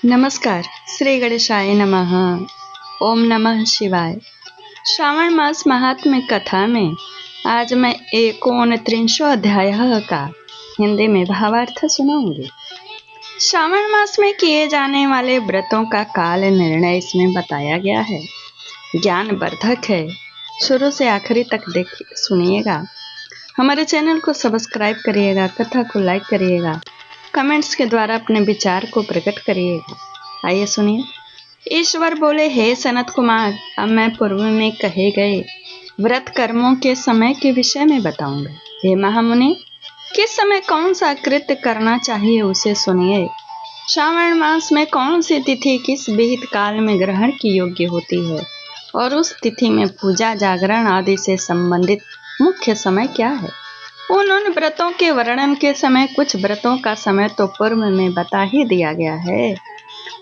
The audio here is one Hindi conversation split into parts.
नमस्कार। श्री गणेशाय नमः। ओम नमः शिवाय। श्रावण मास महात्म्य कथा में आज मैं 29 अध्याय का हिंदी में भावार्थ सुनाऊंगी। श्रावण मास में किए जाने वाले व्रतों का काल निर्णय इसमें बताया गया है। ज्ञान वर्धक है, शुरू से आखिरी तक सुनिएगा। हमारे चैनल को सब्सक्राइब करिएगा, कथा को लाइक करिएगा, कमेंट्स के द्वारा अपने विचार को प्रकट करिएगा। आइए सुनिए। ईश्वर बोले, हे सनत कुमार, अब मैं पूर्व में कहे गए व्रत कर्मों के समय के विषय में बताऊंगा। हे महामुनि, किस समय कौन सा कृत्य करना चाहिए उसे सुनिए। श्रावण मास में कौन सी तिथि किस विहित काल में ग्रहण की योग्य होती है और उस तिथि में पूजा जागरण आदि से संबंधित मुख्य समय क्या है। उन व्रतों के वर्णन के समय कुछ व्रतों का समय तो पूर्व में बता ही दिया गया है।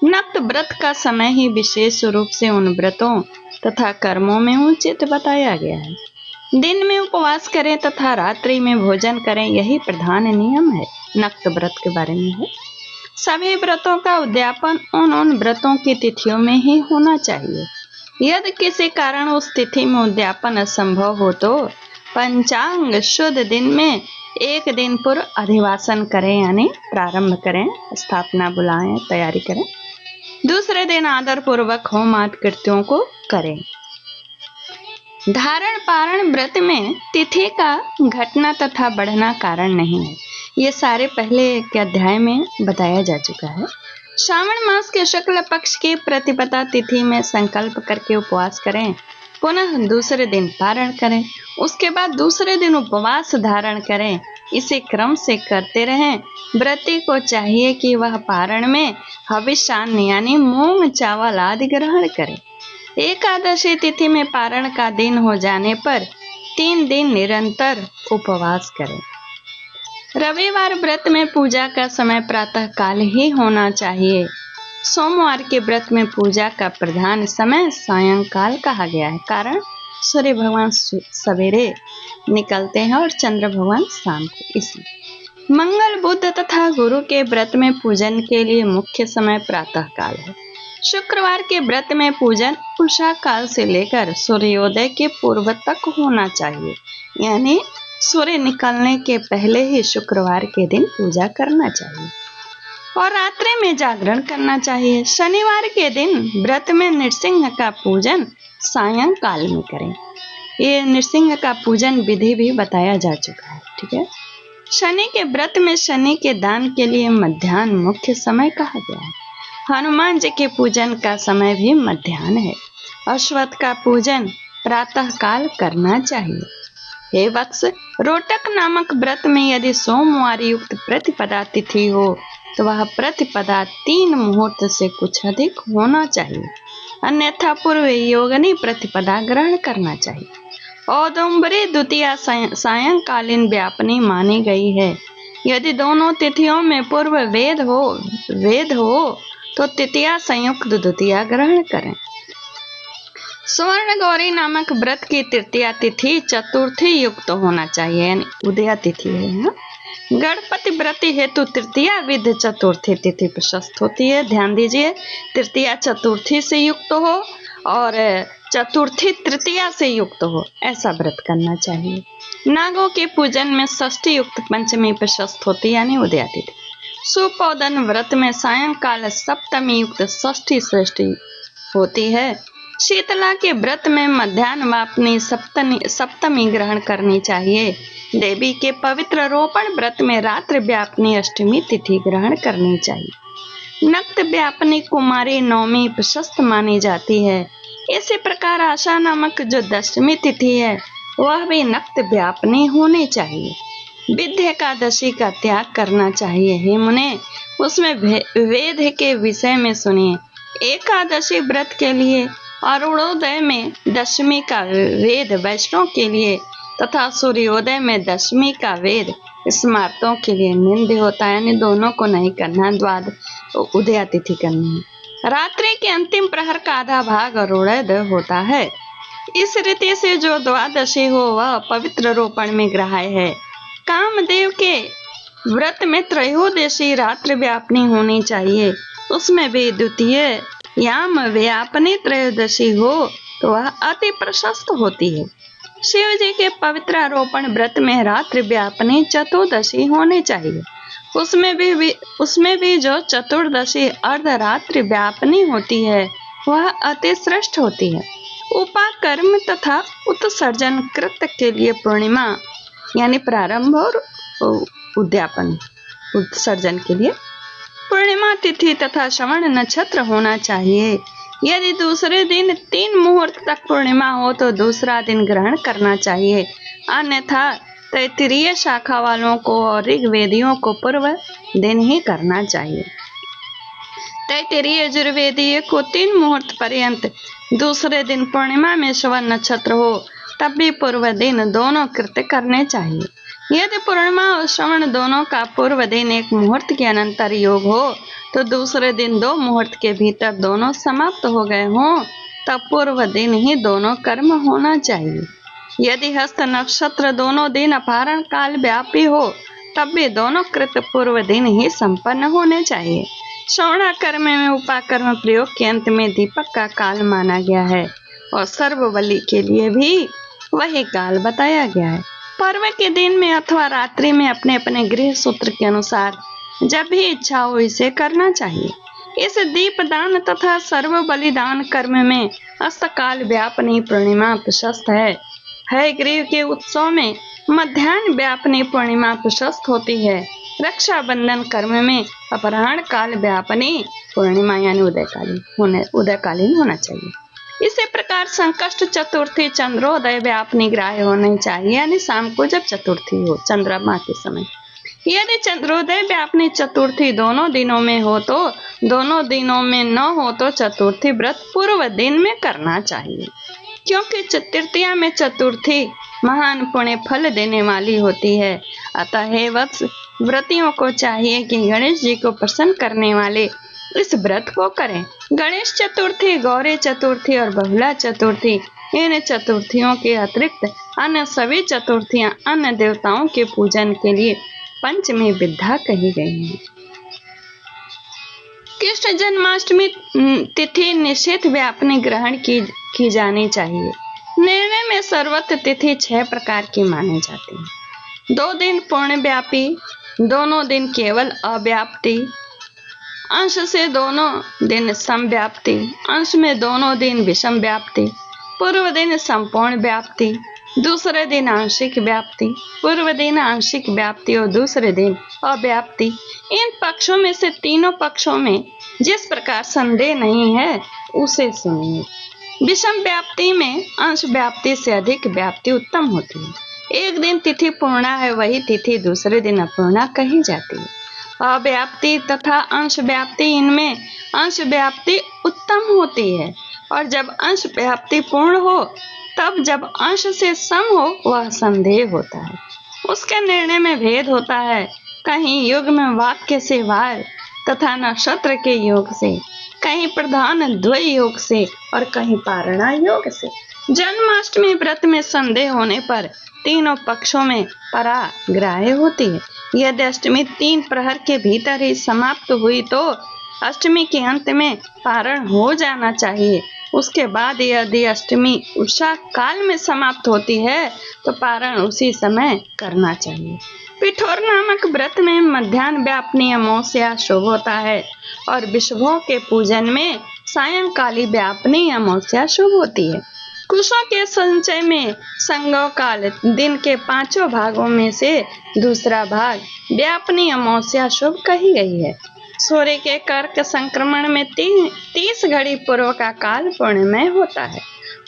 नक्त व्रत का समय ही विशेष रूप से उन व्रतों तथा कर्मों में उचित बताया गया है। दिन में उपवास करें तथा रात्रि में भोजन करें, यही प्रधान नियम है। नक्त व्रत के बारे में है। सभी व्रतों का उद्यापन उन व्रतों की तिथियों में ही होना चाहिए। यदि किसी कारण उस तिथि में उद्यापन असंभव हो तो पंचांग शुद्ध दिन में एक दिन पूर्व अधिवासन करें, यानी प्रारंभ करें, स्थापना बुलाएं, तैयारी करें। दूसरे दिन आदर पूर्वक होम आदि कृत्यों को करें। धारण पारण व्रत में तिथि का घटना तथा बढ़ना कारण नहीं है। ये सारे पहले के अध्याय में बताया जा चुका है। श्रावण मास के शुक्ल पक्ष की प्रतिपदा तिथि में संकल्प करके उपवास करें, पुनः दूसरे दिन पारण करें, उसके बाद दूसरे दिन उपवास धारण करें। इसे क्रम से करते रहें। व्रती को चाहिए कि वह पारण में हविष्यान्न यानी मूंग चावल आदि ग्रहण करे। एकादशी तिथि में पारण का दिन हो जाने पर 3 दिन निरंतर उपवास करें। रविवार व्रत में पूजा का समय प्रातः काल ही होना चाहिए। सोमवार के व्रत में पूजा का प्रधान समय सायंकाल कहा गया है, कारण सूर्य भगवान सवेरे निकलते हैं और चंद्र भगवान शाम को। इसलिए मंगल, बुध तथा गुरु के व्रत में पूजन के लिए मुख्य समय प्रातः काल है। शुक्रवार के व्रत में पूजन उषा काल से लेकर सूर्योदय के पूर्व तक होना चाहिए, यानी सूर्य निकलने के पहले ही शुक्रवार के दिन पूजा करना चाहिए और रात्रि में जागरण करना चाहिए। शनिवार के दिन व्रत में नृसिंह का पूजन सायंकाल में करें। ये नृसिंह का पूजन विधि भी बताया जा चुका है, ठीक है। शनि के व्रत में शनि के दान के लिए मध्याह्न मुख्य समय कहा गया है। हनुमान जी के पूजन का समय भी मध्याह्न है। अश्वत्थ का पूजन प्रातः काल करना चाहिए। हे वत्स, रोटक नामक व्रत में यदि सोमवार युक्त प्रतिपदा तिथि हो तो वह प्रतिपदा 3 मुहूर्त से कुछ अधिक होना चाहिए, अन्यथा पूर्व योगिनी प्रतिपदा ग्रहण करना चाहिए। औदुंबरी द्वितीया सायंकालीन व्यापनी मानी गई है। यदि दोनों तिथियों में पूर्व वेद हो तो तृतीया संयुक्त द्वितीया ग्रहण करें। स्वर्ण गौरी नामक व्रत की तृतीया तिथि चतुर्थी युक्त होना चाहिए, यानी उदया तिथि है। गणपति व्रत हेतु तृतीया विध चतुर्थी तिथि प्रशस्त होती है। ध्यान दीजिए, तृतीया चतुर्थी से युक्त हो और चतुर्थी तृतीया से युक्त हो, ऐसा व्रत करना चाहिए। नागों के पूजन में षष्ठी युक्त पंचमी प्रशस्त होती है, यानी उदया तिथि। सुपौदन व्रत में सायंकाल सप्तमी युक्त षष्ठी श्रेष्ठी होती है। शीतला के व्रत में मध्याह्न वापनी सप्तमी ग्रहण करनी चाहिए। देवी के पवित्र रोपण व्रत में रात्रि व्यापनी अष्टमी तिथि ग्रहण करनी चाहिए। नक्त व्यापनी कुमारी नवमी प्रशस्त मानी जाती है। इसी प्रकार आशा नामक जो दशमी तिथि है वह भी नक्त व्यापनी होनी चाहिए। विद्या एकादशी का त्याग करना चाहिए। हे मुने, उसमें वेद के विषय में सुनिए। एकादशी व्रत के लिए अरुणोदय में दशमी का वेद वैष्णव के लिए तथा सूर्योदय में दशमी का वेद स्मार्तों के लिए निंद होता है, यानी दोनों को नहीं करना, उदया तिथि करनी है। रात्रि के अंतिम प्रहर का आधा भाग अरुणोदय होता है। इस रीति से जो द्वादशी हो वह पवित्र रोपण में ग्राह्य है। कामदेव के व्रत में त्रयोदशी रात्रि व्यापनी होनी चाहिए। उसमें भी द्वितीय याम व्यापनी त्रयोदशी हो तो वह अति प्रशस्त होती है। शिव जी के पवित्र आरोपण व्रत में रात्रि व्यापनी चतुर्दशी होनी चाहिए। उसमें भी जो चतुर्दशी अर्धरात्रि व्यापनी होती है वह अति श्रेष्ठ होती है। उपाकर्म तथा उत्सर्जन कृत्य के लिए पूर्णिमा यानी प्रारंभ और उद्यापन उत्सर्जन के लिए पूर्णिमा तिथि तथा श्रवण नक्षत्र होना चाहिए। यदि दूसरे दिन 3 मुहूर्त तक पूर्णिमा हो तो दूसरा दिन ग्रहण करना चाहिए, अन्यथा तैत्तिरीय शाखा वालों को और ऋग्वेदियों को पूर्व दिन ही करना चाहिए। तैत्तिरीय यजुर्वेदीय को 3 मुहूर्त पर्यंत दूसरे दिन पूर्णिमा में श्रवण नक्षत्र हो तब भी पूर्व दिन दोनों कृत्य करने चाहिए। यदि पूर्णिमा और श्रवण दोनों का पूर्व दिन 1 मुहूर्त के अनंतर योग हो तो दूसरे दिन 2 मुहूर्त के भीतर दोनों समाप्त हो गए हों तब पूर्व दिन ही दोनों कर्म होना चाहिए। यदि हस्त नक्षत्र दोनों दिन अपहरण काल व्यापी हो तब भी दोनों कृत्य पूर्व दिन ही संपन्न होने चाहिए। श्रवणा कर्म में उपाकर्म प्रयोग के अंत में दीपक का काल माना गया है और सर्वबलि के लिए भी वही काल बताया गया है। पर्व के दिन में अथवा रात्रि में अपने अपने गृह सूत्र के अनुसार जब भी इच्छा हो इसे करना चाहिए। इस दीपदान तथा सर्व बलिदान कर्म में अस्तकाल व्यापनी पूर्णिमा प्रशस्त है। गृह के उत्सव में मध्याह्न व्यापनी पूर्णिमा प्रशस्त होती है। रक्षाबंधन कर्म में अपराह्न काल व्यापनी पूर्णिमा यानी उदयकालीन होना चाहिए। इसी प्रकार संकष्ट चतुर्थी चंद्रोदय व्यापनी ग्राह्य होनी चाहिए, यानी शाम को जब चतुर्थी हो चंद्रमा के समय। यदि चंद्रोदय व्यापनी चतुर्थी दोनों दिनों में हो तो दोनों दिनों में न हो तो चतुर्थी व्रत पूर्व दिन में करना चाहिए, क्योंकि तृतीया में चतुर्थी महान पुण्य फल देने वाली होती है। अतः हे वत्स, व्रतियों को चाहिए कि गणेश जी को प्रसन्न करने वाले इस व्रत को करें। गणेश चतुर्थी, गौरी चतुर्थी और बहुला चतुर्थी, इन चतुर्थियों के अतिरिक्त अन्य सभी चतुर्थियां अन्य देवताओं के पूजन के लिए पंचमी विद्या कही गई हैं। कृष्ण जन्माष्टमी तिथि निश्चित व्यापनी ग्रहण की जानी चाहिए। निर्णय में सर्वत्र तिथि 6 प्रकार की मानी जाती है। 2 दिन पूर्ण व्यापी, दोनों दिन केवल अव्याप्ति, अंश से दोनों दिन समव्याप्ति, अंश में दोनों दिन विषम व्याप्ति, पूर्व दिन संपूर्ण व्याप्ति, दूसरे दिन आंशिक व्याप्ति, पूर्व दिन आंशिक व्याप्ति और दूसरे दिन अव्याप्ति। इन पक्षों में से तीनों पक्षों में जिस प्रकार संदेह नहीं है उसे सुनिए। विषम व्याप्ति में अंश व्याप्ति से अधिक व्याप्ति उत्तम होती है। एक दिन तिथि पूर्णा है, वही तिथि दूसरे दिन अपूर्णा कही जाती है। अव्याप्ति तथा अंश व्याप्ति, इनमें अंश व्याप्ति उत्तम होती है और जब अंश व्याप्ति पूर्ण हो तब जब अंश से सम हो वह संदेह होता है, उसके निर्णय में भेद होता है। कहीं युग में वाक्य से वार तथा नक्षत्र के योग से, कहीं प्रधान द्वय योग से और कहीं पारणा योग से। जन्माष्टमी व्रत में संदेह होने पर तीनों पक्षों में पराग्राह्य होती है। यदि अष्टमी 3 प्रहर के भीतर ही समाप्त हुई तो अष्टमी के अंत में पारण हो जाना चाहिए। उसके बाद यदि अष्टमी उषा काल में समाप्त होती है तो पारण उसी समय करना चाहिए। पिठोर नामक व्रत में मध्याह्न व्यापनी अमावस्या शुभ होता है और विषुवों के पूजन में सायंकाली व्यापनी अमावस्या शुभ होती है। कुशों के संचय में संगव काल दिन के 5 भागों में से दूसरा भाग व्यापनी अमावस्या शुभ कही गई है। सूर्य के कर्क संक्रमण में 30 घड़ी पूर्व का काल पूर्णमय होता है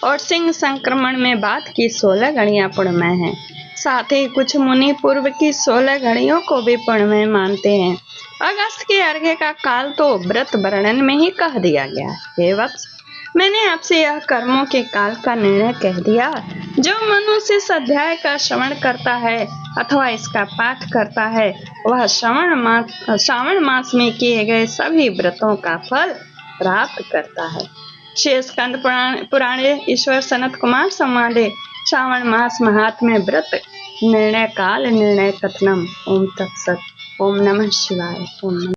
और सिंह संक्रमण में बाद की 16 घड़ियां पूर्णमय हैं। साथ ही कुछ मुनि पूर्व की 16 घड़ियों को भी पूर्णमय मानते हैं। अगस्त के अर्घ्य का काल तो व्रत वर्णन में ही कह दिया गया है। हे वत्स, मैंने आपसे यह कर्मों के काल का निर्णय कह दिया। जो मनुष्य इस अध्याय का श्रवण करता है अथवा इसका पाठ करता है वह श्रावण मास में किए गए सभी व्रतों का फल प्राप्त करता है। श्री स्कंद पुराणे ईश्वर सनत कुमार संवादे श्रावण मास महात्म्य व्रत निर्णय काल निर्णय कथनम। ओम तत्सत। ओम नमः शिवाय। ओम